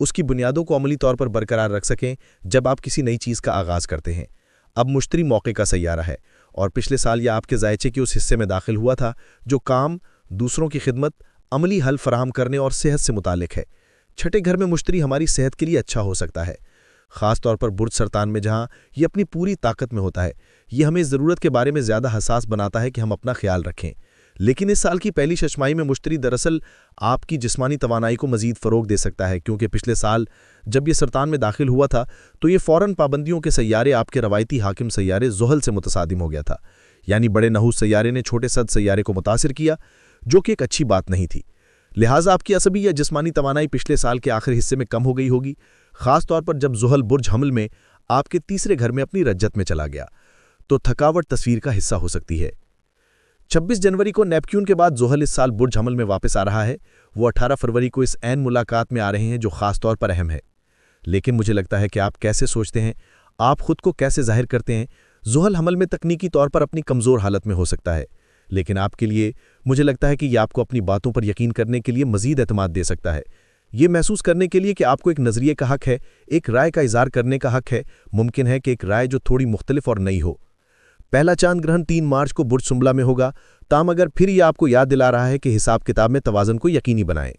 اس کی بنیادوں کو عملی طور پر برقرار رکھ سکیں جب آپ کسی نئی چیز کا آغاز کرتے ہیں۔ اب مشتری موقع کا سیارہ ہے اور پچھلے سال یہ آپ کے ذائچے کے اس حصے میں داخل ہوا تھا جو کام، دوسروں کی خدمت، عملی حل فراہم کرنے اور صحت سے متعلق ہے۔ چھٹے گھر میں مشتری ہماری صحت کے لیے اچھا ہو سکتا ہے، خاص طور پر برج سرطان میں جہاں یہ اپنی پوری طاقت میں ہوتا ہے۔ یہ ہمیں ضرورت کے بارے میں زیادہ حساس بناتا ہے کہ ہم اپنا خیال رکھیں۔ لیکن اس سال کی پہلی ششماہی میں مشتری دراصل آپ کی جسمانی توانائی کو مزید فروغ دے سکتا ہے، کیونکہ پچھلے سال جب یہ سرطان میں داخل ہوا تھا تو یہ فوراً پابندیوں کے سیارے آپ کے روایتی حاکم سیارے زحل سے متصادم ہو گیا تھا، یعنی بڑے نحوس سیارے نے چھوٹے سد سیارے کو متاثر کیا، جو کہ ایک اچھی بات نہیں تھی۔ لہٰذا آپ کی عصبی یا جسمانی توانائی پچھلے سال کے آخری حصے میں کم ہو گئی ہوگی، خاص طور پر جب زحل برج حمل میں آپ کے تیسرے گھر میں اپنی رجت میں چلا گیا تو تھکاوٹ تصویر کا حصہ ہو سکتی ہے۔ 26 جنوری کو نیپچون کے بعد زحل اس سال برج حمل میں واپس آ رہا ہے۔ وہ 18 فروری کو اس عین ملاقات میں آ رہے ہیں جو خاص طور پر اہم ہے۔ لیکن مجھے لگتا ہے کہ آپ کیسے سوچتے ہیں، آپ خود کو کیسے ظاہر کرتے ہیں، زحل حمل میں تکنیکی طور پر اپنی کمزور حالت میں ہو سکتا ہے، لیکن آپ کے لیے مجھے لگتا ہے کہ یہ آپ کو اپنی باتوں پر یقین کرنے کے لیے مزید اعتماد دے سکتا ہے، یہ محسوس کرنے کے لیے کہ آپ کو ایک نظریے کا حق ہے، ایک رائے کا اظہار کرنے کا حق ہے۔ ممکن ہے کہ ایک رائے جو تھوڑی مختلف اور نئی ہو۔ پہلا چاند گرہن 3 مارچ کو برج سنبلہ میں ہوگا، تاہم اگر پھر یہ آپ کو یاد دلا رہا ہے کہ حساب کتاب میں توازن کو یقینی بنائیں۔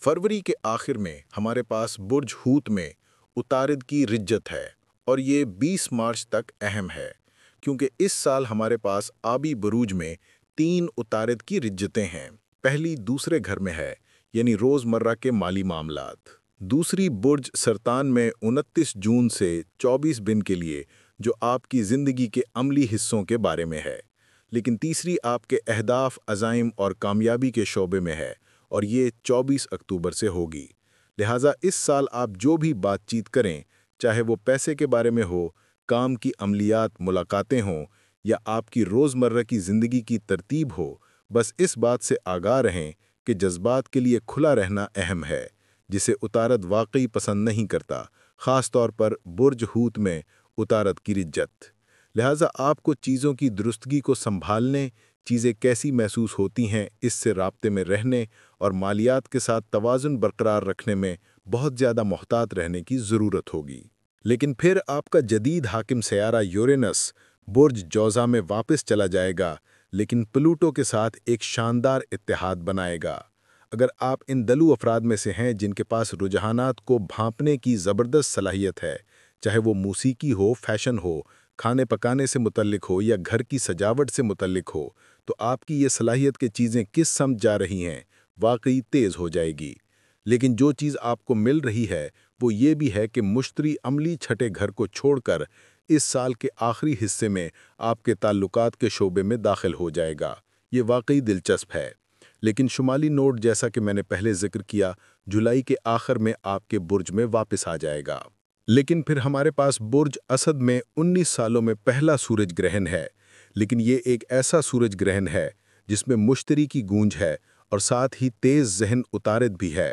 فروری کے آخر میں ہمارے پاس برج حوت میں اتارد کی رجت ہے اور یہ 20 مارچ تک اہم ہے، کیونکہ اس سال ہمارے پاس آبی بروج میں 3 اتارد کی رجتیں ہیں۔ پہلی دوسرے گھر میں ہے، یعنی روزمرہ کے مالی معاملات۔ دوسری برج سرطان میں 29 جون سے 24 دن کے لیے، جو آپ کی زندگی کے عملی حصوں کے بارے میں ہے۔ لیکن تیسری آپ کے اہداف، عزائم اور کامیابی کے شعبے میں ہے اور یہ 24 اکتوبر سے ہوگی۔ لہٰذا اس سال آپ جو بھی بات چیت کریں، چاہے وہ پیسے کے بارے میں ہو، کام کی عملیات، ملاقاتیں ہوں یا آپ کی روزمرہ کی زندگی کی ترتیب ہو، بس اس بات سے آگاہ رہیں کہ جذبات کے لیے کھلا رہنا اہم ہے، جسے اتارد واقعی پسند نہیں کرتا، خاص طور پر برج حوت میں اتارد کی رجت۔ لہٰذا آپ کو چیزوں کی درستگی کو سنبھالنے، چیزیں کیسی محسوس ہوتی ہیں اس سے رابطے میں رہنے اور مالیات کے ساتھ توازن برقرار رکھنے میں بہت زیادہ محتاط رہنے کی ضرورت ہوگی۔ لیکن پھر آپ کا جدید حاکم سیارہ یورینس برج جوزہ میں واپس چلا جائے گا، لیکن پلوٹو کے ساتھ ایک شاندار اتحاد بنائے گا۔ اگر آپ ان دلو افراد میں سے ہیں جن کے پاس رجحانات کو بھانپنے کی زبردست صلاحیت ہے، چاہے وہ موسیقی ہو، فیشن ہو، کھانے پکانے سے متعلق ہو یا گھر کی سجاوٹ سے متعلق ہو، تو آپ کی یہ صلاحیت کہ چیزیں کس سمت جا رہی ہیں واقعی تیز ہو جائے گی۔ لیکن جو چیز آپ کو مل رہی ہے وہ یہ بھی ہے کہ مشتری عملی چھٹے گھر کو چھوڑ کر اس سال کے آخری حصے میں آپ کے تعلقات کے شعبے میں داخل ہو جائے گا۔ یہ واقعی دلچسپ ہے۔ لیکن شمالی نوڈ، جیسا کہ میں نے پہلے ذکر کیا، جولائی کے آخر میں آپ کے برج میں واپس آ جائے گا۔ لیکن پھر ہمارے پاس برج اسد میں 19 سالوں میں پہلا سورج گرہن ہے، لیکن یہ ایک ایسا سورج گرہن ہے جس میں مشتری کی گونج ہے اور ساتھ ہی تیز ذہن اتارد بھی ہے۔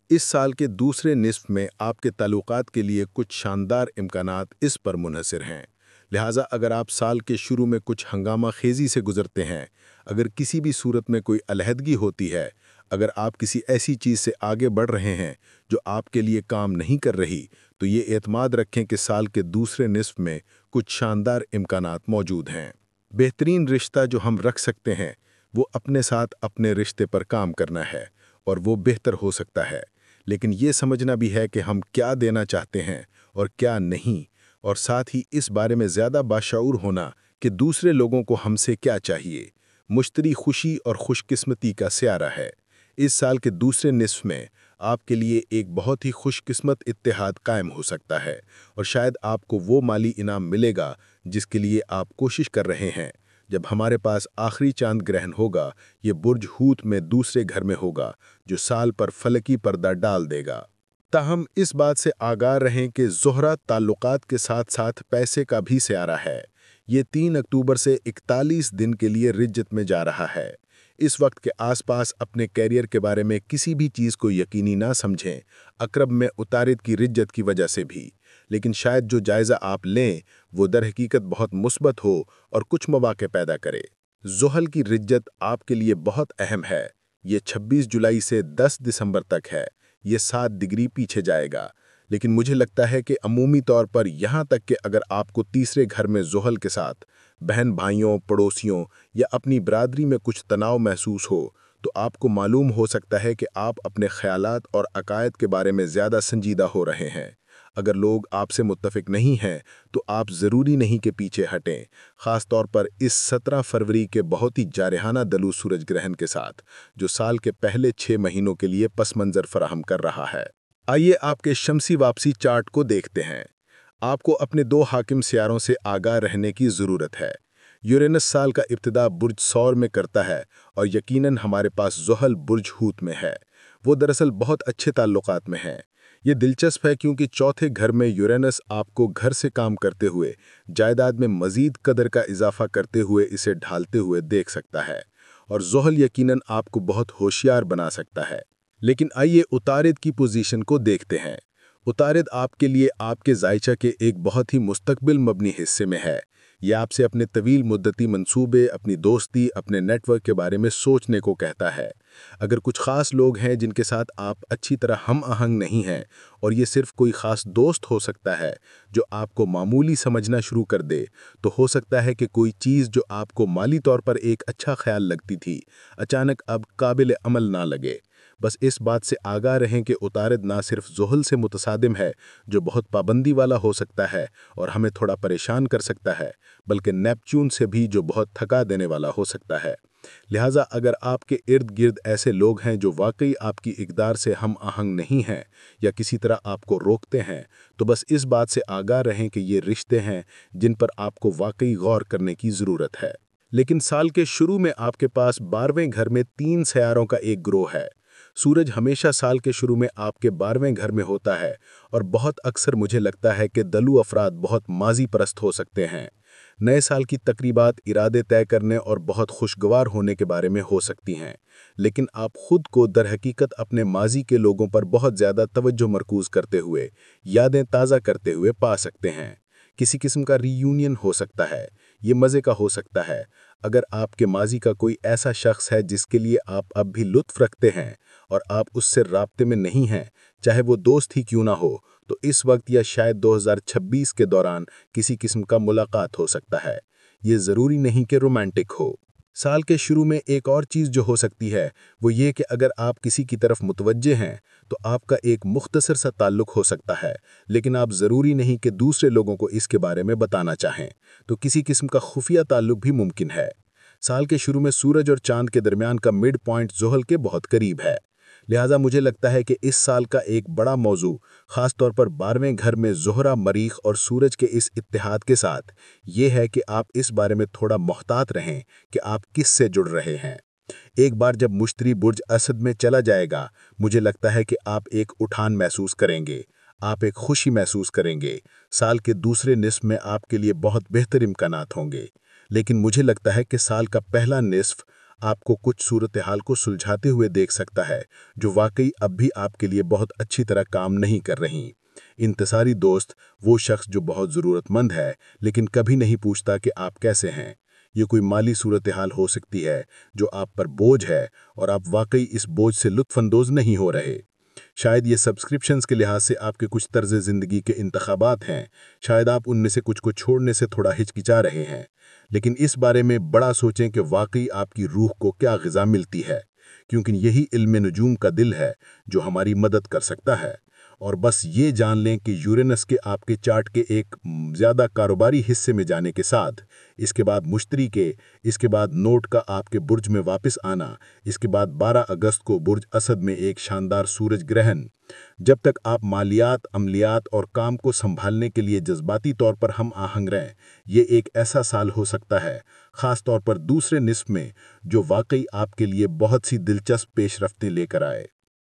اس سال کے دوسرے نصف میں آپ کے تعلقات کے لیے کچھ شاندار امکانات اس پر منحصر ہیں۔ لہٰذا اگر آپ سال کے شروع میں کچھ ہنگامہ خیزی سے گزرتے ہیں، اگر کسی بھی صورت میں کوئی علیحدگی ہوتی ہے، اگر آپ کسی ایسی چیز سے آگے بڑھ رہے ہیں جو آپ کے لیے کام نہیں کر رہی، تو یہ اعتماد رکھیں کہ سال کے دوسرے نصف میں کچھ شاندار امکانات موجود ہیں۔ بہترین رشتہ جو ہم رکھ سکتے ہیں وہ اپنے ساتھ اپنے رشتے پر کام کرنا ہے، اور وہ بہتر ہو سکتا ہے، لیکن یہ سمجھنا بھی ہے کہ ہم کیا دینا چاہتے ہیں اور کیا نہیں، اور ساتھ ہی اس بارے میں زیادہ باشعور ہونا کہ دوسرے لوگوں کو ہم سے کیا چاہیے۔ مشتری خوشی اور خوش قسمتی کا سیارہ ہے۔ اس سال کے دوسرے نصف میں آپ کے لیے ایک بہت ہی خوش قسمت اتحاد قائم ہو سکتا ہے، اور شاید آپ کو وہ مالی انعام ملے گا جس کے لیے آپ کوشش کر رہے ہیں۔ جب ہمارے پاس آخری چاند گرہن ہوگا، یہ برج حوت میں دوسرے گھر میں ہوگا، جو سال پر فلکی پردہ ڈال دے گا۔ تاہم اس بات سے آگاہ رہیں کہ زہرہ تعلقات کے ساتھ ساتھ پیسے کا بھی سیارہ ہے۔ یہ 3 اکتوبر سے 41 دن کے لیے رجت میں جا رہا ہے۔ اس وقت کے آس پاس اپنے کیریئر کے بارے میں کسی بھی چیز کو یقینی نہ سمجھیں، عقرب میں اتارد کی رجت کی وجہ سے بھی، لیکن شاید جو جائزہ آپ لیں وہ در حقیقت بہت مثبت ہو اور کچھ مواقع پیدا کرے۔ زحل کی رجت آپ کے لیے بہت اہم ہے۔ یہ 26 جولائی سے 10 دسمبر تک ہے، یہ 7 ڈگری پیچھے جائے گا۔ لیکن مجھے لگتا ہے کہ عمومی طور پر یہاں تک کہ اگر آپ کو تیسرے گھر میں زحل کے ساتھ بہن بھائیوں، پڑوسیوں یا اپنی برادری میں کچھ تناؤ محسوس ہو، تو آپ کو معلوم ہو سکتا ہے کہ آپ اپنے خیالات اور عقائد کے بارے میں زیادہ سنجیدہ ہو رہے ہیں۔ اگر لوگ آپ سے متفق نہیں ہیں تو آپ ضروری نہیں کہ پیچھے ہٹیں، خاص طور پر اس 17 فروری کے بہت ہی جارحانہ دلو سورج گرہن کے ساتھ، جو سال کے پہلے 6 مہینوں کے لیے پس منظر فراہم کر رہا ہے۔ آئیے آپ کے شمسی واپسی چارٹ کو دیکھتے ہیں۔ آپ کو اپنے 2 حاکم سیاروں سے آگاہ رہنے کی ضرورت ہے۔ یورینس سال کا ابتدا برج ثور میں کرتا ہے اور یقیناً ہمارے پاس زحل برج ہوت میں ہے۔ وہ دراصل بہت اچھے تعلقات میں ہیں۔ یہ دلچسپ ہے کیونکہ چوتھے گھر میں یورینس آپ کو گھر سے کام کرتے ہوئے، جائیداد میں مزید قدر کا اضافہ کرتے ہوئے اسے ڈھالتے ہوئے دیکھ سکتا ہے، اور زحل یقیناً آپ کو بہت ہوشیار بنا سکتا ہے۔ لیکن آئیے عطارد کی پوزیشن کو دیکھتے ہیں۔ عطارد آپ کے لیے آپ کے ذائچہ کے ایک بہت ہی مستقبل مبنی حصے میں ہے۔ یہ آپ سے اپنے طویل مدتی منصوبے، اپنی دوستی، اپنے نیٹ ورک کے بارے میں سوچنے کو کہتا ہے۔ اگر کچھ خاص لوگ ہیں جن کے ساتھ آپ اچھی طرح ہم آہنگ نہیں ہیں، اور یہ صرف کوئی خاص دوست ہو سکتا ہے جو آپ کو معمولی سمجھنا شروع کر دے، تو ہو سکتا ہے کہ کوئی چیز جو آپ کو مالی طور پر ایک اچھا خیال لگتی تھی، اچانک اب قابل عمل نہ لگے۔ بس اس بات سے آگاہ رہیں کہ عطارد نہ صرف زحل سے متصادم ہے، جو بہت پابندی والا ہو سکتا ہے اور ہمیں تھوڑا پریشان کر سکتا ہے، بلکہ نیپچون سے بھی، جو بہت تھکا دینے والا ہو سکتا ہے۔ لہٰذا اگر آپ کے ارد گرد ایسے لوگ ہیں جو واقعی آپ کی اقدار سے ہم آہنگ نہیں ہیں یا کسی طرح آپ کو روکتے ہیں، تو بس اس بات سے آگاہ رہیں کہ یہ رشتے ہیں جن پر آپ کو واقعی غور کرنے کی ضرورت ہے۔ لیکن سال کے شروع میں آپ کے پاس 12ویں گھر میں 3 سیاروں کا ایک گروہ ہے۔ سورج ہمیشہ سال کے شروع میں آپ کے 12ویں گھر میں ہوتا ہے، اور بہت اکثر مجھے لگتا ہے کہ دلو افراد بہت ماضی پرست ہو سکتے ہیں۔ نئے سال کی تقریبات ارادے طے کرنے اور بہت خوشگوار ہونے کے بارے میں ہو سکتی ہیں، لیکن آپ خود کو در حقیقت اپنے ماضی کے لوگوں پر بہت زیادہ توجہ مرکوز کرتے ہوئے، یادیں تازہ کرتے ہوئے پا سکتے ہیں۔ کسی قسم کا ری یونین ہو سکتا ہے۔ یہ مزے کا ہو سکتا ہے۔ اگر آپ کے ماضی کا کوئی ایسا شخص ہے جس کے لیے آپ اب بھی لطف رکھتے ہیں اور آپ اس سے رابطے میں نہیں ہیں، چاہے وہ دوست ہی کیوں نہ ہو، تو اس وقت یا شاید 2026 کے دوران کسی قسم کا ملاقات ہو سکتا ہے۔ یہ ضروری نہیں کہ رومانٹک ہو۔ سال کے شروع میں ایک اور چیز جو ہو سکتی ہے وہ یہ کہ اگر آپ کسی کی طرف متوجہ ہیں تو آپ کا ایک مختصر سا تعلق ہو سکتا ہے، لیکن آپ ضروری نہیں کہ دوسرے لوگوں کو اس کے بارے میں بتانا چاہیں، تو کسی قسم کا خفیہ تعلق بھی ممکن ہے۔ سال کے شروع میں سورج اور چاند کے درمیان کا مڈ پوائنٹ زحل کے بہت قریب ہے، لہٰذا مجھے لگتا ہے کہ اس سال کا ایک بڑا موضوع، خاص طور پر 12ویں گھر میں زہرہ، مریخ اور سورج کے اس اتحاد کے ساتھ، یہ ہے کہ آپ اس بارے میں تھوڑا محتاط رہیں کہ آپ کس سے جڑ رہے ہیں۔ ایک بار جب مشتری برج اسد میں چلا جائے گا، مجھے لگتا ہے کہ آپ ایک اٹھان محسوس کریں گے، آپ ایک خوشی محسوس کریں گے۔ سال کے دوسرے نصف میں آپ کے لیے بہت بہتر امکانات ہوں گے، لیکن مجھے لگتا ہے کہ سال کا پہلا نصف آپ کو کچھ صورتحال کو سلجھاتے ہوئے دیکھ سکتا ہے جو واقعی اب بھی آپ کے لیے بہت اچھی طرح کام نہیں کر رہی۔ انتصاری دوست، وہ شخص جو بہت ضرورت مند ہے لیکن کبھی نہیں پوچھتا کہ آپ کیسے ہیں۔ یہ کوئی مالی صورتحال ہو سکتی ہے جو آپ پر بوجھ ہے اور آپ واقعی اس بوجھ سے لطف اندوز نہیں ہو رہے۔ شاید یہ سبسکرپشنز کے لحاظ سے آپ کے کچھ طرز زندگی کے انتخابات ہیں، شاید آپ ان میں سے کچھ کو چھوڑنے سے تھوڑا ہچکچا رہے ہیں، لیکن اس بارے میں بڑا سوچیں کہ واقعی آپ کی روح کو کیا غذا ملتی ہے، کیونکہ یہی علم نجوم کا دل ہے جو ہماری مدد کر سکتا ہے۔ اور بس یہ جان لیں کہ یورینس کے آپ کے چارٹ کے ایک زیادہ کاروباری حصے میں جانے کے ساتھ، اس کے بعد مشتری کے، اس کے بعد نوٹ کا آپ کے برج میں واپس آنا، اس کے بعد 12 اگست کو برج اسد میں ایک شاندار سورج گرہن، جب تک آپ مالیات، عملیات اور کام کو سنبھالنے کے لیے جذباتی طور پر ہم آہنگ رہیں، یہ ایک ایسا سال ہو سکتا ہے، خاص طور پر دوسرے نصف میں، جو واقعی آپ کے لیے بہت سی دلچسپ پیش رفتیں لے کر آئے۔